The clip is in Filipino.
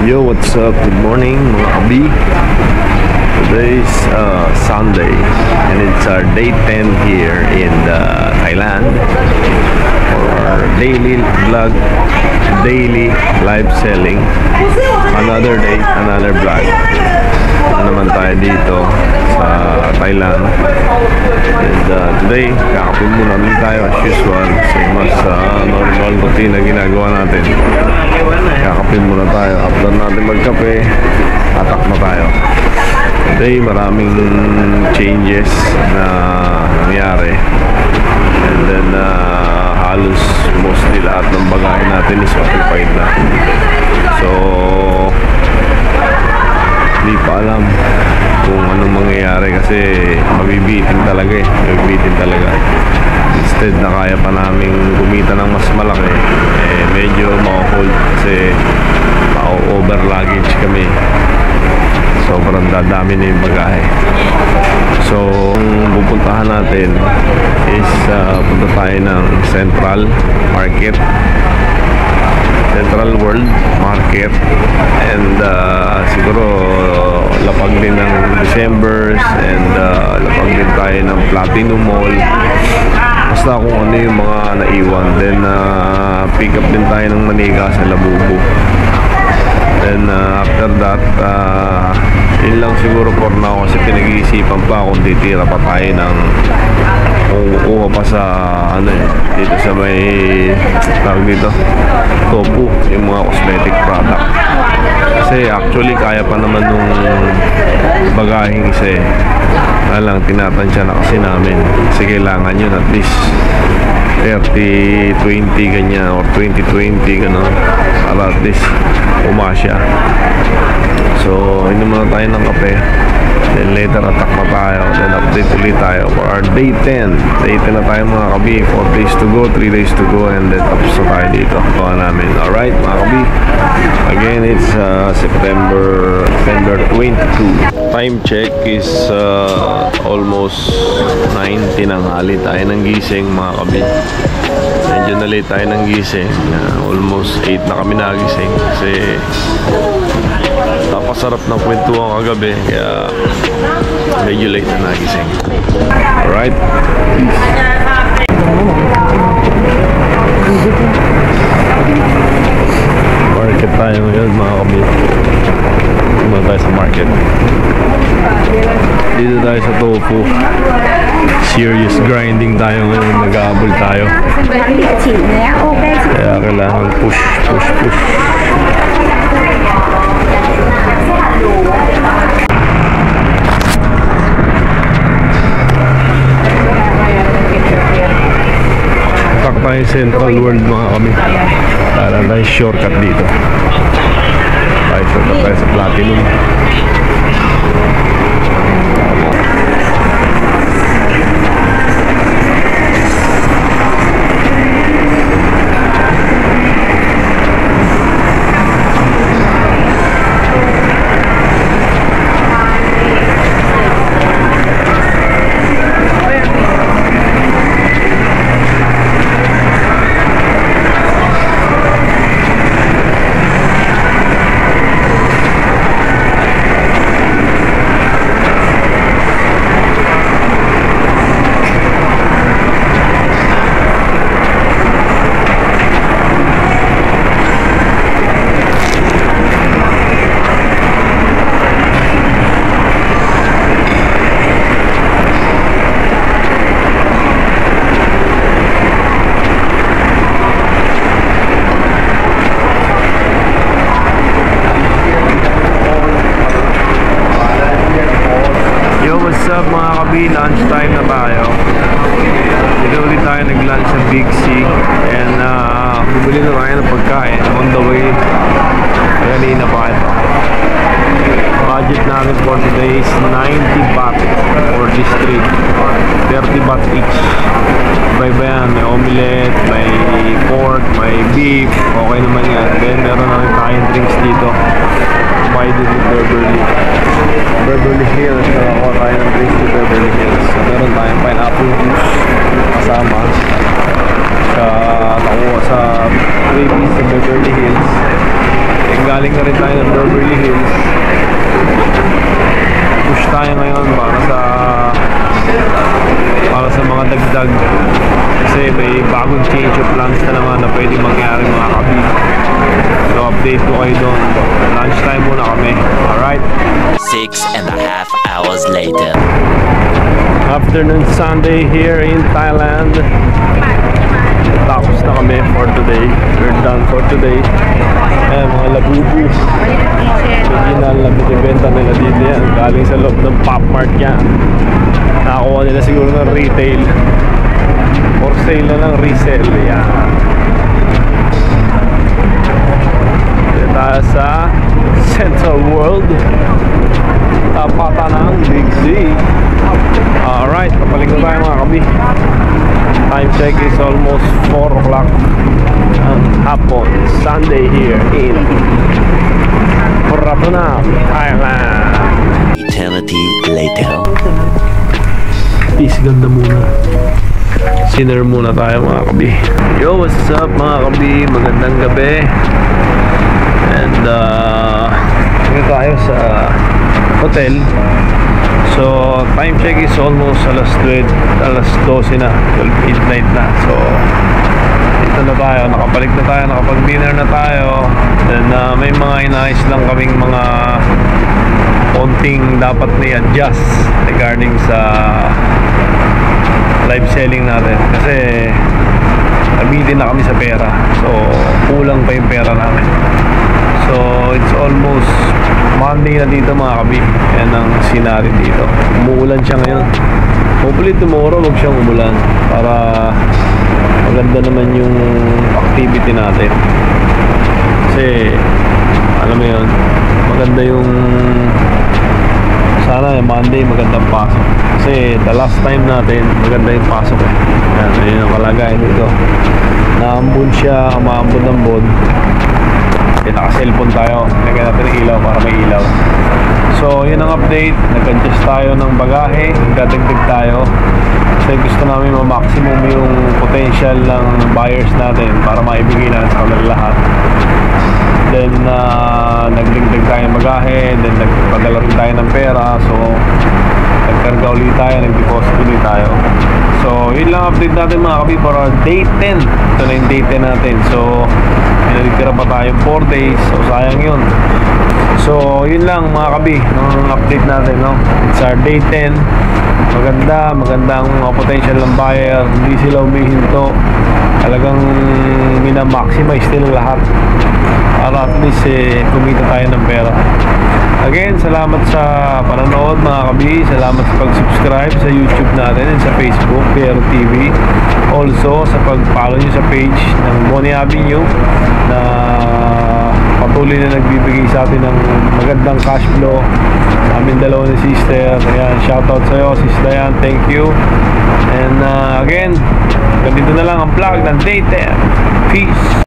Yo, what's up? Good morning mga kabi. Today's Sunday and it's our day 10 here in Thailand for our daily vlog, daily live selling. Another day, another vlog. Naman tayo dito sa Thailand. And today, kakapin muna ulit tayo as usual. Same as normal routine na ginagawa natin. Kakapin muna tayo. After natin magkape, atak na tayo. Today, maraming changes na nangyari. And then, halos mostly lahat ng bagahe natin is occupied na. So, hindi pa alam kung anong mangyayari kasi mabibitin talaga mabibitin talaga. Instead na kaya pa namin kumita ng mas malaki, medyo ma-hold kasi ma-over luggage kami. Sobrang dadami na yung bagahe. So, ang pupuntahan natin is punta tayo ng Central Market, Central World Market, and siguro lapag din ng December, and lapag din tayo ng Platinum Mall, basta kung ano yung mga naiwan. Then pick up din tayo ng Maniga sa Labubu. Then after that, yun lang siguro for now kasi pinag-iisipan pa kung titira pa tayo ng kukuha pa sa dito sa may tawag dito Topu, yung mga cosmetic product. Kasi actually kaya pa naman nung bagaheng isa lang, tinatansya na kasi namin kasi kailangan yun at least 30-20 ganyan or 20-20 gano'n para at least umasya. So inom muna tayo ng kape, then later attack na tayo, then update ulit tayo for our day 10. Day 10 na tayo mga kabi. 4 days to go, 3 days to go, and then tapos na tayo dito gawa namin. Alright mga kabi, again it's September 22. Time check is almost 9 tinanghali tayo ng gising mga kabi. Medyo na late tayo ng gising, almost 8 na kami nagising kasi napasarap ng kwentuhan kagabi kaya medyo late na nagising. Alright, market tayo ngayon mga kabi. Dito tayo sa market, dito tayo sa Tofu. Serious grinding tayo ngayon, nag-aabol tayo kaya kailangan push. Atak tayo Central World mga kami, para tayo shortcut dito. Shortcut tayo sa Platinum. Mga kabi, lunch time na tayo. Dito ulit tayo nag-lunch sa Big C, and bumili na tayo ng pagkain on the way. Kanina pa ito. Budget namin for today is 90 baht for this trip, 30 baht each. Iba-iba yan, may omelette, may pork, may beef, okay naman yan. Then meron na rin tayong drinks dito, provided with Beverly Hills. Nakakuha tayo ng drinks to Beverly Hills. So, meron tayong pineapple juice kasama sa nakuha sa 3 piece sa Beverly Hills. galing na rin tayo ng Beverly Hills. Push tayo ngayon para sa mga dagdag, kasi may bagong change of plans na naman na pwede mangyari mga kabi. So update ko kayo doon. Lunch time muna kami. Alright, 6.5 hours later. afternoon Sunday here in Thailand. Tapos na kami for today. We're done for today. Ayan, mga labubu. Original na binibenta nila dito yan. Galing sa loob ng Pop Mart yan. Nakakuha nila siguro ng retail. For sale na lang, resell. Yan. Dito tayo sa Central World. Tapatan ng Big Z. Alright, kapalik na tayo mga kabi. Time check is almost 4 o'clock hapon, Sunday here in Pratunam, Thailand. Eternity later. Peace, ganda muna. Sinner muna tayo mga kabi. Yo, what's up mga kabi? Magandang gabi. And dito tayo sa hotel. So time check is almost alas 12 na, 12 midnight na. So dito na tayo, nakabalik na tayo, nakapag-dinner na tayo. Then may mga inayos lang kaming mga konting dapat na-adjust regarding sa live selling natin, kasi nabitin na kami sa pera. So kulang pa yung pera namin. So it's almost Monday na dito mga kabi. Yan ang scenario dito. Umuulan siya ngayon. Hopefully tomorrow wag siyang umulan para maganda naman yung activity natin. Kasi alam mo yun, maganda yung sana yung Monday magandang pasok. Kasi the last time natin maganda yung pasok eh. Yan, yun ang kalagayan dito. Naambon siya, maambon-ambon. Naka-cellphone tayo, lagyan natin ng ilaw para may ilaw. So yun ang update. Nag-adjust tayo ng bagahe, nagdadagdag tayo kasi gusto namin ma-maximum yung potential ng buyers natin para maibigay natin sa kanila lahat. Then nagdagdag tayo ng bagahe, then nagpadala rin tayo ng pera. So nagkarga ulit tayo, nag-deposit ulit tayo. So yun lang update natin mga kabi para day 10. Ito na yung day 10 natin. So nalitira pa tayong 4 days. So sayang yun. So yun lang mga kabi ng update natin, no? It's our day 10. Magandang mga potential ng buyer. Hindi sila humihinto. Talagang minamaximize nila lahat para at least kumita tayo ng pera. Again, salamat sa panonood mga kabi. Salamat sa pag-subscribe sa YouTube natin and sa Facebook, Pero TV. Also, sa pag-follow nyo sa page ng Bonnie Avenue na patuloy na nagbibigay sa atin ng magandang cash flow sa aming dalawa ni sister. Ayan, shoutout sa'yo, sis Dayan. Thank you. And again, ganito na lang ang vlog ng Day 10. Peace!